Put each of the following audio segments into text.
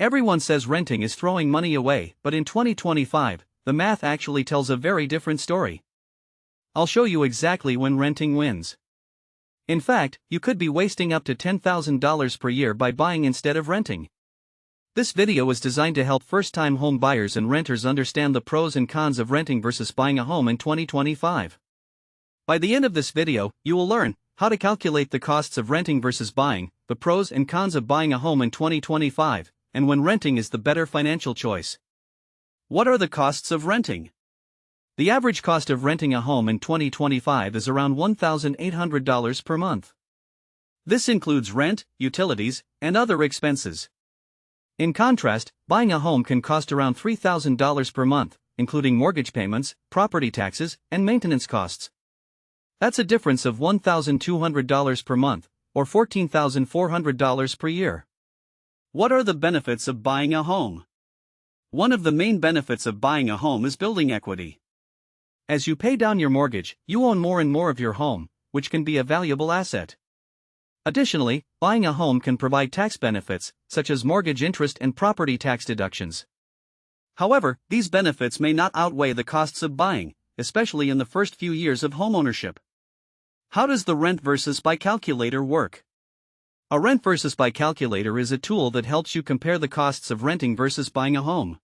Everyone says renting is throwing money away, but in 2025, the math actually tells a very different story. I'll show you exactly when renting wins. In fact, you could be wasting up to $10,000 per year by buying instead of renting. This video is designed to help first-time home buyers and renters understand the pros and cons of renting versus buying a home in 2025. By the end of this video, you will learn how to calculate the costs of renting versus buying, the pros and cons of buying a home in 2025, and when renting is the better financial choice. What are the costs of renting? The average cost of renting a home in 2025 is around $1,800 per month. This includes rent, utilities, and other expenses. In contrast, buying a home can cost around $3,000 per month, including mortgage payments, property taxes, and maintenance costs. That's a difference of $1,200 per month, or $14,400 per year. What are the benefits of buying a home? One of the main benefits of buying a home is building equity. As you pay down your mortgage, you own more and more of your home, which can be a valuable asset. Additionally, buying a home can provide tax benefits, such as mortgage interest and property tax deductions. However, these benefits may not outweigh the costs of buying, especially in the first few years of homeownership. How does the rent versus buy calculator work? A rent versus buy calculator is a tool that helps you compare the costs of renting versus buying a home.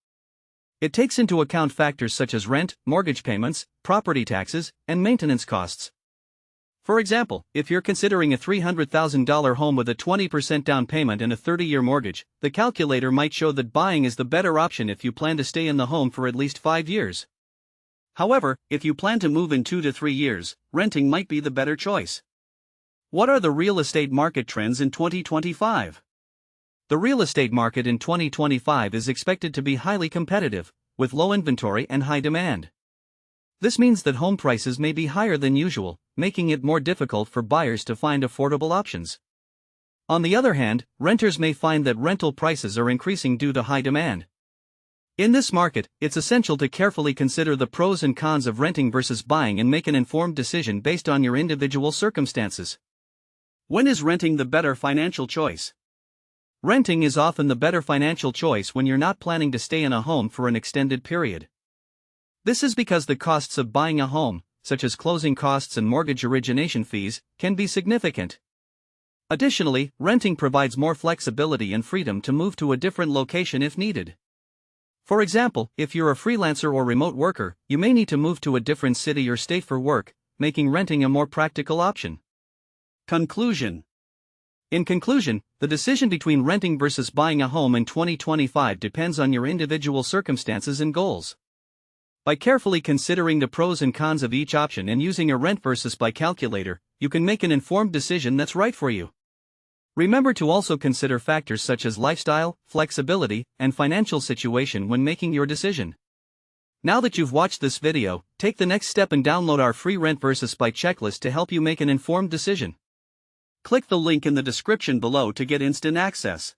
It takes into account factors such as rent, mortgage payments, property taxes, and maintenance costs. For example, if you're considering a $300,000 home with a 20% down payment and a 30-year mortgage, the calculator might show that buying is the better option if you plan to stay in the home for at least 5 years. However, if you plan to move in 2 to 3 years, renting might be the better choice. What are the real estate market trends in 2025? The real estate market in 2025 is expected to be highly competitive, with low inventory and high demand. This means that home prices may be higher than usual, making it more difficult for buyers to find affordable options. On the other hand, renters may find that rental prices are increasing due to high demand. In this market, it's essential to carefully consider the pros and cons of renting versus buying and make an informed decision based on your individual circumstances. When is renting the better financial choice? Renting is often the better financial choice when you're not planning to stay in a home for an extended period. This is because the costs of buying a home, such as closing costs and mortgage origination fees, can be significant. Additionally, renting provides more flexibility and freedom to move to a different location if needed. For example, if you're a freelancer or remote worker, you may need to move to a different city or state for work, making renting a more practical option. Conclusion. In conclusion, the decision between renting versus buying a home in 2025 depends on your individual circumstances and goals. By carefully considering the pros and cons of each option and using a rent versus buy calculator, you can make an informed decision that's right for you. Remember to also consider factors such as lifestyle, flexibility, and financial situation when making your decision. Now that you've watched this video, take the next step and download our free rent versus buy checklist to help you make an informed decision. Click the link in the description below to get instant access.